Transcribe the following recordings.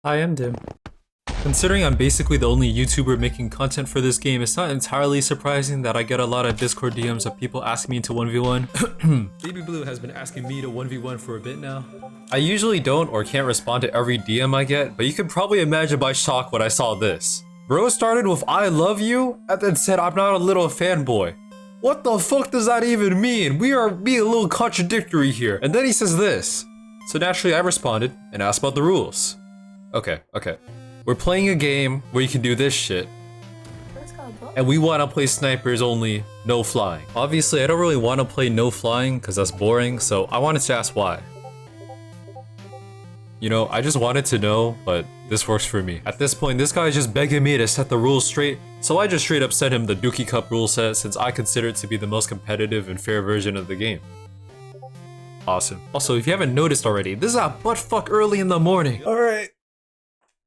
I am Dim. Considering I'm basically the only YouTuber making content for this game, it's not entirely surprising that I get a lot of Discord DMs of people asking me to 1v1. Baby Blue has been asking me to 1v1 for a bit now. I usually don't or can't respond to every DM I get, but you can probably imagine my shock when I saw this. Bro started with "I love you" and then said "I'm not a little fanboy." What the fuck does that even mean? We are being a little contradictory here. And then he says this. So naturally I responded and asked about the rules. Okay. We're playing a game where you can do this shit. And we want to play snipers only, no flying. Obviously, I don't really want to play no flying because that's boring, so I wanted to ask why. You know, I just wanted to know, but this works for me. At this point, this guy is just begging me to set the rules straight, so I just straight up sent him the Dookie Cup rule set since I consider it to be the most competitive and fair version of the game. Awesome. Also, if you haven't noticed already, this is a buttfuck early in the morning. Alright.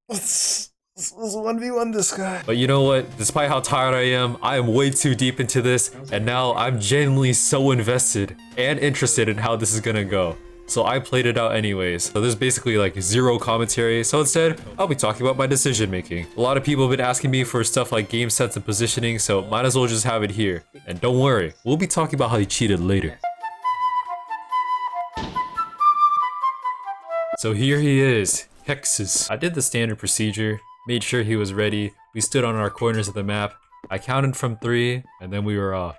Let's 1v1 this guy. But you know what? Despite how tired I am way too deep into this, and now I'm genuinely so invested and interested in how this is gonna go. So I played it out anyways. So there's basically like zero commentary. So instead, I'll be talking about my decision making. A lot of people have been asking me for stuff like game sets and positioning, so might as well just have it here. And don't worry, we'll be talking about how he cheated later. So here he is. Hexes. I did the standard procedure, made sure he was ready, we stood on our corners of the map, I counted from 3, and then we were off.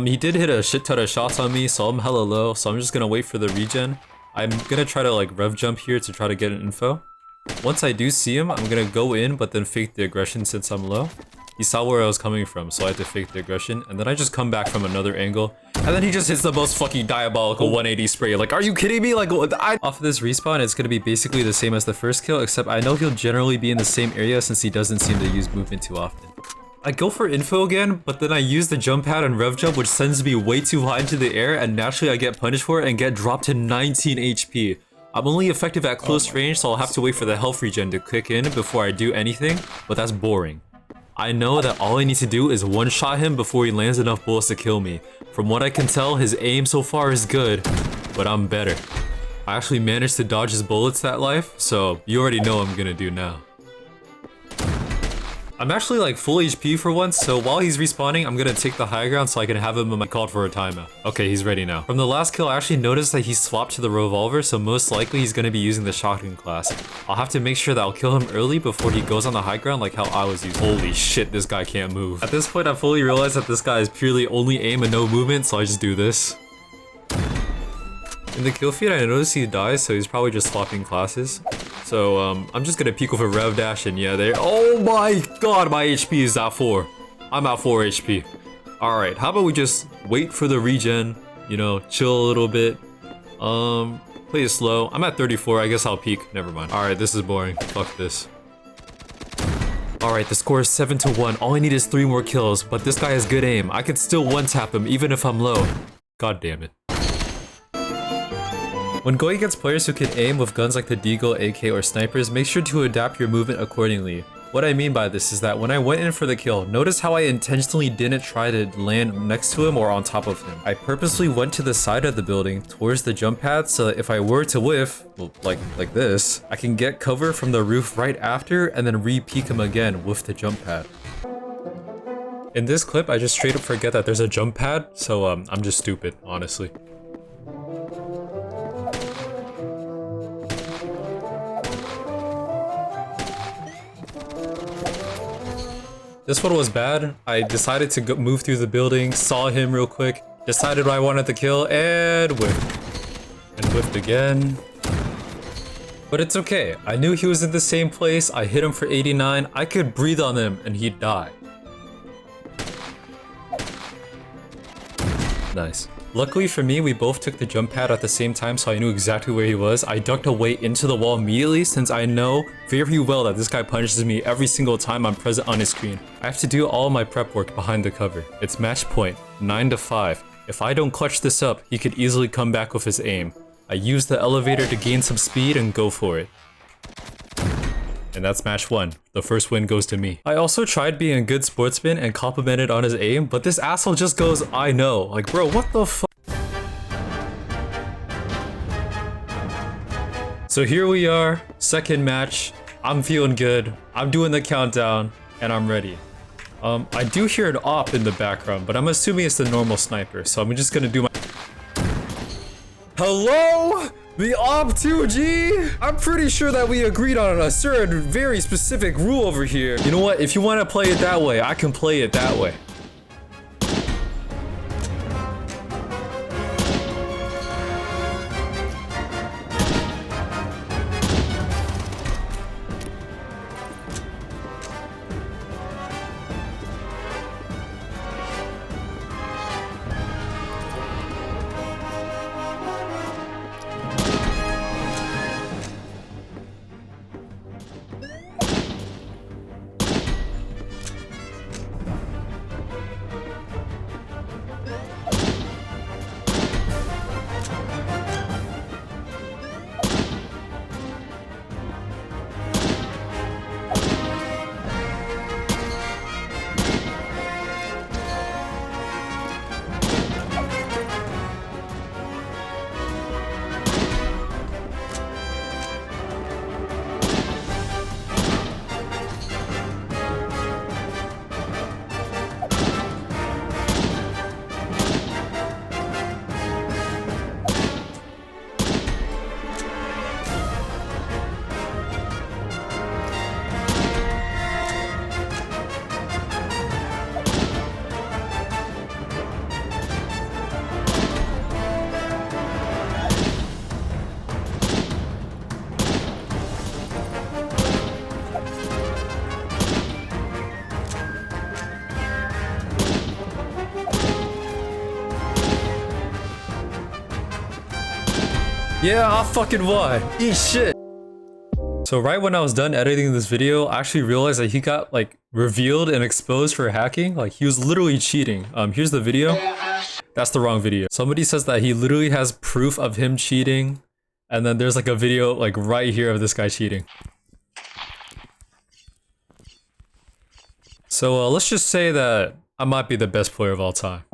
He did hit a shit ton of shots on me, so I'm hella low, so I'm just gonna wait for the regen. I'm gonna try to like rev jump here to try to get an info. Once I do see him, I'm gonna go in, but then fake the aggression since I'm low. He saw where I was coming from, so I had to fake the aggression, and then I just come back from another angle, and then he just hits the most fucking diabolical 180 spray. Like, are you kidding me? Like, off of this respawn, it's gonna be basically the same as the first kill, except I know he'll generally be in the same area since he doesn't seem to use movement too often. I go for info again, but then I use the jump pad and rev jump, which sends me way too high into the air, and naturally I get punished for it and get dropped to 19 HP. I'm only effective at close range, so I'll have to wait for the health regen to kick in before I do anything, but that's boring. I know that all I need to do is one-shot him before he lands enough bullets to kill me. From what I can tell, his aim so far is good, but I'm better. I actually managed to dodge his bullets that life, so you already know what I'm gonna do now. I'm actually like full HP for once, so while he's respawning, I'm gonna take the high ground so I can have him in my call for a timeout. Okay, he's ready now. From the last kill, I actually noticed that he swapped to the revolver, so most likely he's gonna be using the shotgun class. I'll have to make sure that I'll kill him early before he goes on the high ground like how I was using. Holy shit, this guy can't move. At this point, I fully realized that this guy is purely only aim and no movement, so I just do this. In the kill feed, I noticed he dies, so he's probably just swapping classes. So, I'm just gonna peek with a rev dash and yeah, there. Oh my god, my HP is at 4. I'm at 4 HP. Alright, how about we just wait for the regen, you know, chill a little bit. Play it slow. I'm at 34, I guess I'll peek. Never mind. Alright, this is boring. Fuck this. Alright, the score is 7-1. All I need is 3 more kills, but this guy has good aim. I could still one-tap him even if I'm low. God damn it. When going against players who can aim with guns like the Deagle, AK, or snipers, make sure to adapt your movement accordingly. What I mean by this is that when I went in for the kill, notice how I intentionally didn't try to land next to him or on top of him. I purposely went to the side of the building towards the jump pad so that if I were to whiff, well, like this, I can get cover from the roof right after and then re-peek him again with the jump pad. In this clip, I just straight up forget that there's a jump pad, so I'm just stupid, honestly. This one was bad. I decided to move through the building, saw him real quick, decided I wanted to kill, and whiffed. And whiffed again. But it's okay. I knew he was in the same place. I hit him for 89. I could breathe on him and he'd die. Nice. Luckily for me, we both took the jump pad at the same time, so I knew exactly where he was. I ducked away into the wall immediately since I know very well that this guy punishes me every single time I'm present on his screen. I have to do all my prep work behind the cover. It's match point, 9-5. If I don't clutch this up, he could easily come back with his aim. I use the elevator to gain some speed and go for it. And that's match 1. The first win goes to me. I also tried being a good sportsman and complimented on his aim, but this asshole just goes, I know. Like, bro, what the fuck? So here we are, second match. I'm feeling good. I'm doing the countdown, and I'm ready. I do hear an op in the background, but I'm assuming it's the normal sniper, so I'm just gonna do my... Hello? The op 2G? I'm pretty sure that we agreed on a certain very specific rule over here. You know what? If you want to play it that way, I can play it that way. Yeah, I fucking won. Eat shit. So right when I was done editing this video, I actually realized that he got like revealed and exposed for hacking. Like he was literally cheating. Here's the video. That's the wrong video. Somebody says that he literally has proof of him cheating. And then there's like a video like right here of this guy cheating. So let's just say that I might be the best player of all time.